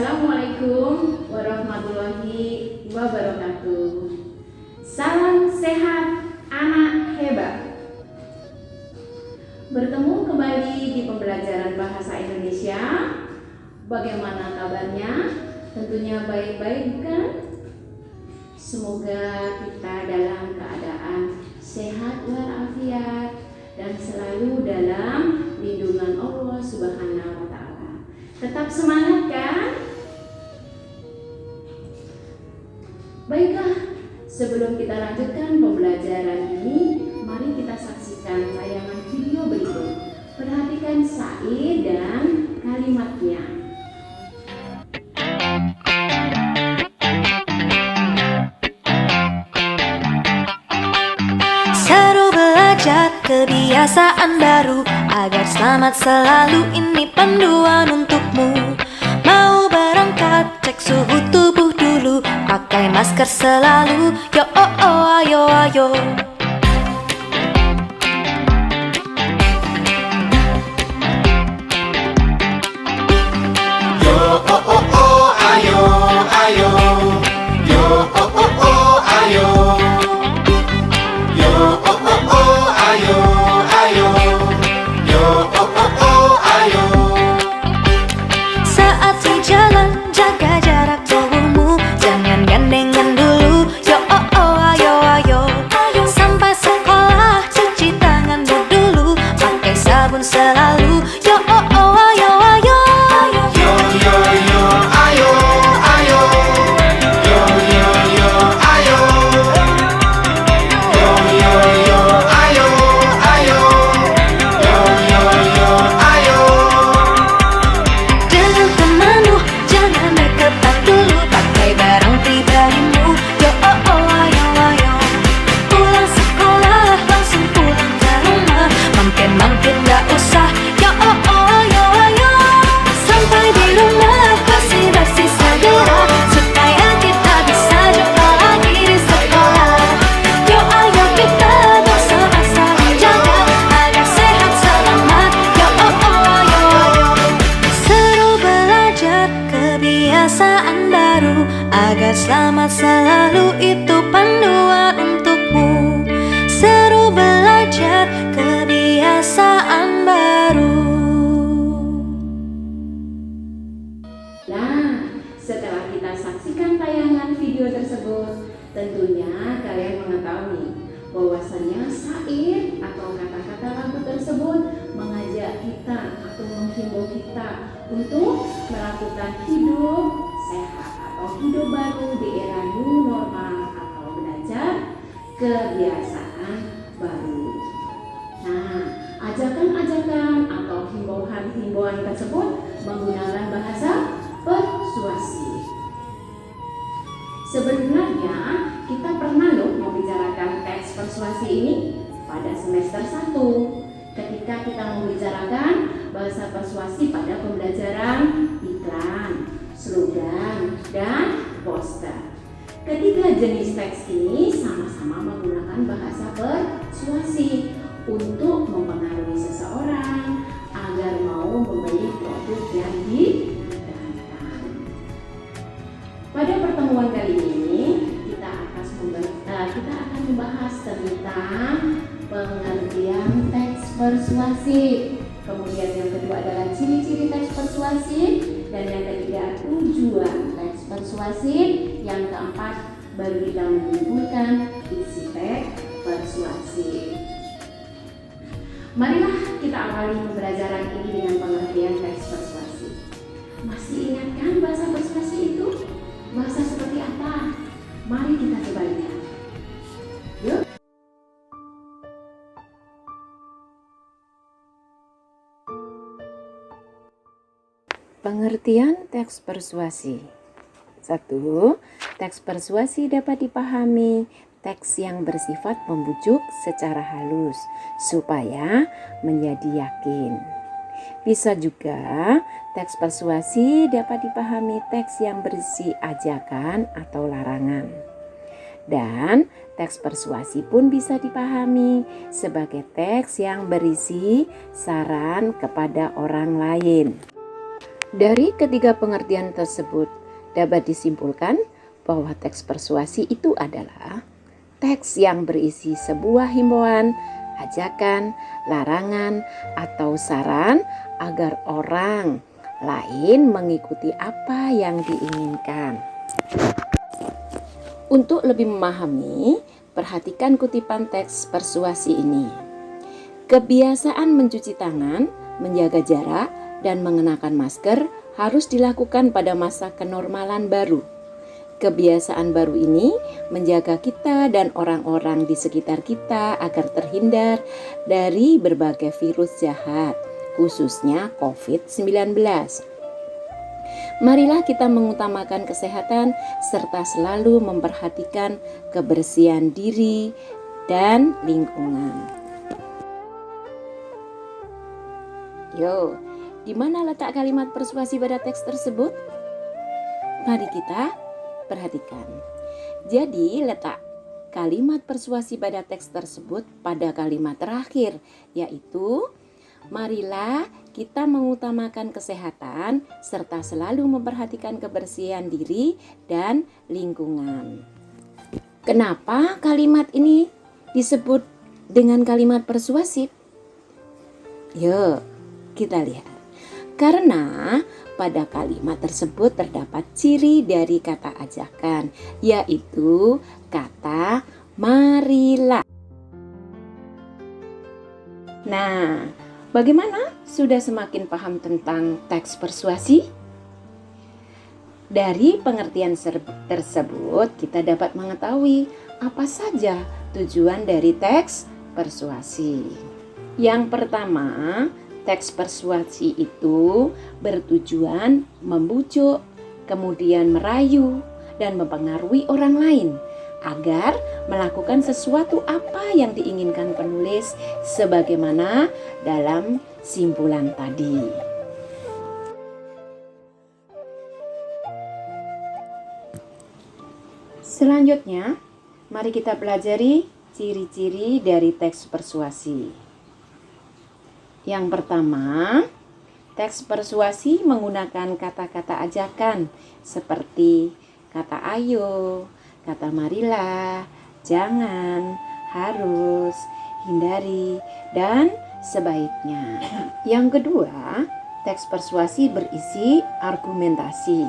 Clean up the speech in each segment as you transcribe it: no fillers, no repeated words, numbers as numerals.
Assalamualaikum warahmatullahi wabarakatuh. Salam sehat anak hebat. Bertemu kembali di pembelajaran bahasa Indonesia. Bagaimana kabarnya? Tentunya baik-baik, bukan? Semoga kita dalam keadaan sehat walafiat dan selalu dalam lindungan Allah Subhanahu wa Ta'ala. Tetap semangat, kan? Baiklah, sebelum kita lanjutkan pembelajaran ini, mari kita saksikan tayangan video berikut. Perhatikan syair dan kalimatnya. Seru belajar kebiasaan baru agar selamat selalu, ini panduan untukmu. Mau berangkat, cek suhu tubuh dulu, pakai masker selalu. Yo oh oh, ayo ayo. Yo oh oh oh, ayo ayo. Yo oh oh oh, ayo. Yo oh oh oh, ayo ayo. Yo oh oh oh, ayo. Saat di jalan, jaga jarak tubuhmu, jangan gandengan dulu. Yo oh oh, ayo ayo. Sampai sekolah, cuci tangan dulu, pakai sabun selalu. Yo oh oh, ayo ayo. Yo yo yo, ayo ayo. Yo yo yo, ayo. Yo yo yo, ayo ayo. Yo yo yo, ayo. Dengan temanmu, jangan deketan dulu, pakai barang pribadimu. Yo oh oh, ayo ayo. Pulang sekolah, langsung pulang ke rumah, mampir-mampir gak usah. Yo oh oh, ayo ayo. Sampai di rumah, bersih-bersih segera, supaya kita bisa jumpa lagi di sekolah. Yo ayo kita bersama saling jaga, agar sehat selamat. Yo oh oh, ayo ayo. Seru belajar kebiasaan baru agar selamat selalu, itu panduan untukmu. Seru belajar kebiasaan baru. Nah, setelah kita saksikan tayangan video tersebut, tentunya kalian mengetahui bahwasannya syair atau kata-kata lagu tersebut mengajak kita atau menghimbau kita untuk melakukan hidup sehat atau hidup baru di era new normal atau belajar kebiasaan baru. Nah, ajakan-ajakan atau himbauan-himbauan tersebut menggunakan bahasa persuasi. Sebenarnya kita pernah loh membicarakan teks persuasi ini pada semester 1 ketika kita membicarakan bahasa persuasi pada pembelajaran iklan, slogan, dan poster. Ketiga jenis teks ini sama-sama menggunakan bahasa persuasi untuk mempengaruhi seseorang agar mau membeli produk yang diiklankan. Pada pertemuan kali ini kita akan membahas tentang pengertian teks persuasi. Kemudian yang kedua adalah ciri-ciri teks persuasi, dan yang ketiga tujuan teks persuasi. Yang keempat baru kita menyimpulkan isi teks persuasi. Marilah kita awali pembelajaran ini dengan pengertian teks persuasi. Masih ingat kan bahasa persuasi itu? Bahasa seperti apa? Mari kita coba lihat. Yuk. Pengertian teks persuasi. 1. Teks persuasi dapat dipahami teks yang bersifat membujuk secara halus supaya menjadi yakin. Bisa juga teks persuasi dapat dipahami teks yang berisi ajakan atau larangan. Dan teks persuasi pun bisa dipahami sebagai teks yang berisi saran kepada orang lain. Dari ketiga pengertian tersebut dapat disimpulkan bahwa teks persuasi itu adalah teks yang berisi sebuah himbauan, ajakan, larangan, atau saran agar orang lain mengikuti apa yang diinginkan. Untuk lebih memahami, perhatikan kutipan teks persuasi ini. Kebiasaan mencuci tangan, menjaga jarak, dan mengenakan masker harus dilakukan pada masa kenormalan baru. Kebiasaan baru ini menjaga kita dan orang-orang di sekitar kita agar terhindar dari berbagai virus jahat, khususnya COVID-19. Marilah kita mengutamakan kesehatan serta selalu memperhatikan kebersihan diri dan lingkungan. Yo, di mana letak kalimat persuasi pada teks tersebut? Mari kita perhatikan. Jadi, letak kalimat persuasi pada teks tersebut pada kalimat terakhir, yaitu marilah kita mengutamakan kesehatan serta selalu memperhatikan kebersihan diri dan lingkungan. Kenapa kalimat ini disebut dengan kalimat persuasif? Yuk, kita lihat. Karena pada kalimat tersebut terdapat ciri dari kata ajakan, yaitu kata marilah. Nah, bagaimana? Sudah semakin paham tentang teks persuasi? Dari pengertian tersebut, kita dapat mengetahui apa saja tujuan dari teks persuasi. Yang pertama, teks persuasi itu bertujuan membujuk, kemudian merayu, dan mempengaruhi orang lain agar melakukan sesuatu apa yang diinginkan penulis sebagaimana dalam simpulan tadi. Selanjutnya, mari kita pelajari ciri-ciri dari teks persuasi. Yang pertama, teks persuasi menggunakan kata-kata ajakan seperti kata ayo, kata marilah, jangan, harus, hindari, dan sebaiknya. Yang kedua, teks persuasi berisi argumentasi.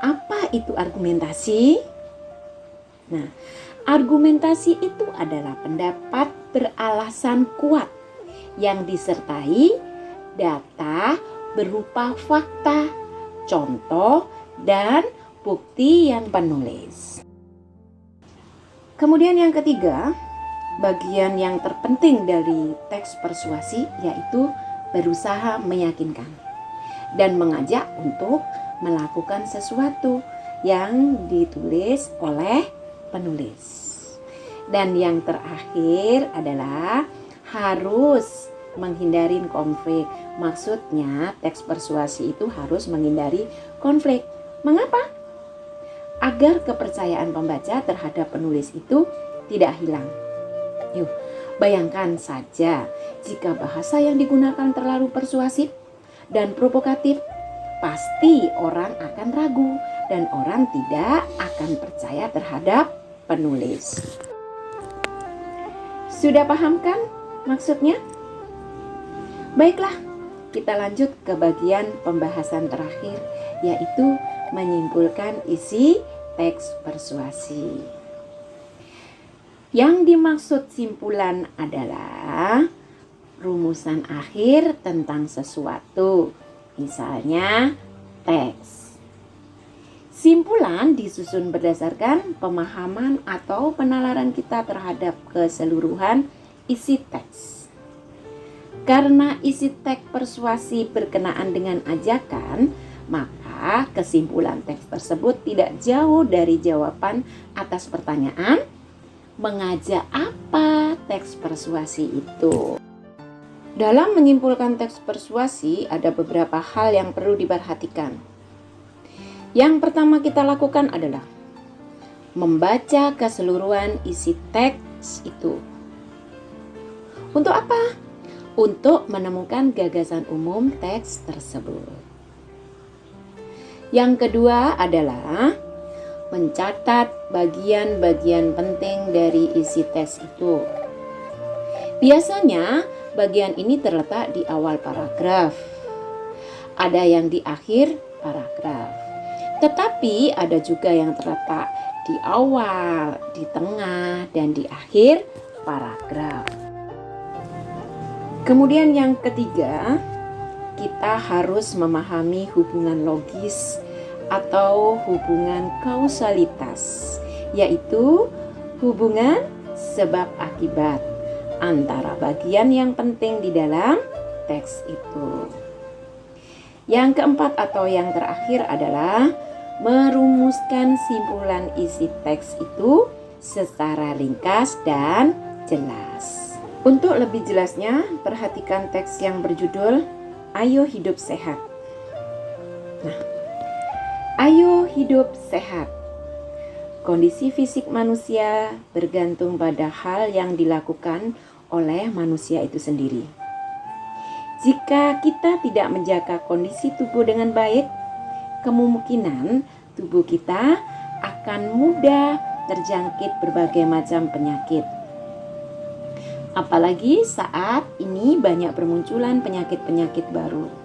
Apa itu argumentasi? Nah, argumentasi itu adalah pendapat beralasan kuat yang disertai data berupa fakta, contoh, dan bukti yang penulis. Kemudian yang ketiga, bagian yang terpenting dari teks persuasi yaitu berusaha meyakinkan dan mengajak untuk melakukan sesuatu yang ditulis oleh penulis. Dan yang terakhir adalah harus menghindari konflik. Maksudnya teks persuasi itu harus menghindari konflik. Mengapa? Agar kepercayaan pembaca terhadap penulis itu tidak hilang. Yuk, bayangkan saja jika bahasa yang digunakan terlalu persuasif dan provokatif, pasti orang akan ragu dan orang tidak akan percaya terhadap penulis. Sudah paham kan maksudnya? Baiklah, kita lanjut ke bagian pembahasan terakhir, yaitu menyimpulkan isi teks persuasi. Yang dimaksud simpulan adalah rumusan akhir tentang sesuatu, misalnya teks. Simpulan disusun berdasarkan pemahaman atau penalaran kita terhadap keseluruhan isi teks. Karena isi teks persuasi berkenaan dengan ajakan, maka kesimpulan teks tersebut tidak jauh dari jawaban atas pertanyaan mengajak apa teks persuasi itu. Dalam menyimpulkan teks persuasi ada beberapa hal yang perlu diperhatikan. Yang pertama kita lakukan adalah membaca keseluruhan isi teks itu. Untuk apa? Untuk menemukan gagasan umum teks tersebut. Yang kedua adalah mencatat bagian-bagian penting dari isi teks itu. Biasanya bagian ini terletak di awal paragraf. Ada yang di akhir paragraf. Tetapi ada juga yang terletak di awal, di tengah, dan di akhir paragraf. Kemudian yang ketiga, kita harus memahami hubungan logis atau hubungan kausalitas, yaitu hubungan sebab akibat antara bagian yang penting di dalam teks itu. Yang keempat atau yang terakhir adalah merumuskan simpulan isi teks itu secara ringkas dan jelas. Untuk lebih jelasnya, perhatikan teks yang berjudul Ayo Hidup Sehat. Nah, ayo hidup sehat. Kondisi fisik manusia bergantung pada hal yang dilakukan oleh manusia itu sendiri. Jika kita tidak menjaga kondisi tubuh dengan baik, kemungkinan tubuh kita akan mudah terjangkit berbagai macam penyakit. Apalagi saat ini banyak bermunculan penyakit-penyakit baru.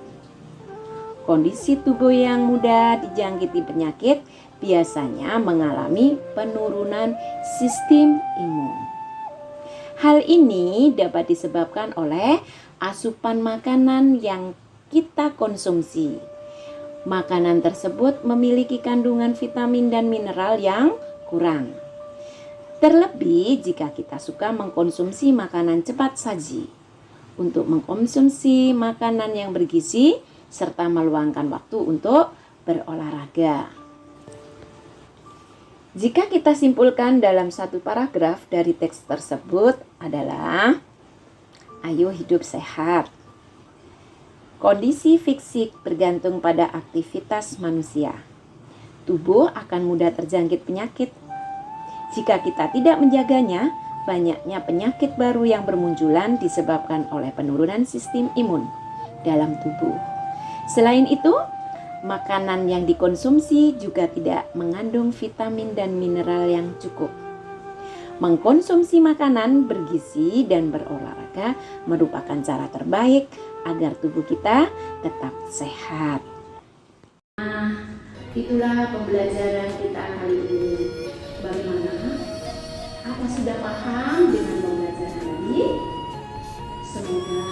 Kondisi tubuh yang mudah dijangkiti penyakit biasanya mengalami penurunan sistem imun. Hal ini dapat disebabkan oleh asupan makanan yang kita konsumsi. Makanan tersebut memiliki kandungan vitamin dan mineral yang kurang. Terlebih jika kita suka mengkonsumsi makanan cepat saji. Untuk mengkonsumsi makanan yang bergizi serta meluangkan waktu untuk berolahraga. Jika kita simpulkan dalam satu paragraf dari teks tersebut adalah ayo hidup sehat. Kondisi fisik bergantung pada aktivitas manusia. Tubuh akan mudah terjangkit penyakit. Jika kita tidak menjaganya, banyaknya penyakit baru yang bermunculan disebabkan oleh penurunan sistem imun dalam tubuh. Selain itu, makanan yang dikonsumsi juga tidak mengandung vitamin dan mineral yang cukup. Mengkonsumsi makanan bergizi dan berolahraga merupakan cara terbaik agar tubuh kita tetap sehat. Itulah pembelajaran kita kali ini. Bagaimana? Apa sudah paham dengan pembelajaran tadi? Semoga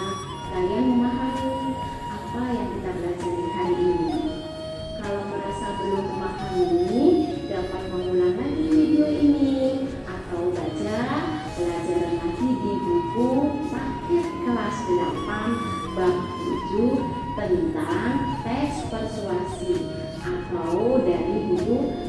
kalian memahami apa yang kita pelajari hari ini. Kalau merasa belum memahami, dapat mengulang lagi video ini atau baca pelajaran lagi di buku paket kelas 8 bab 7 tentang teks persuasi atau dari buku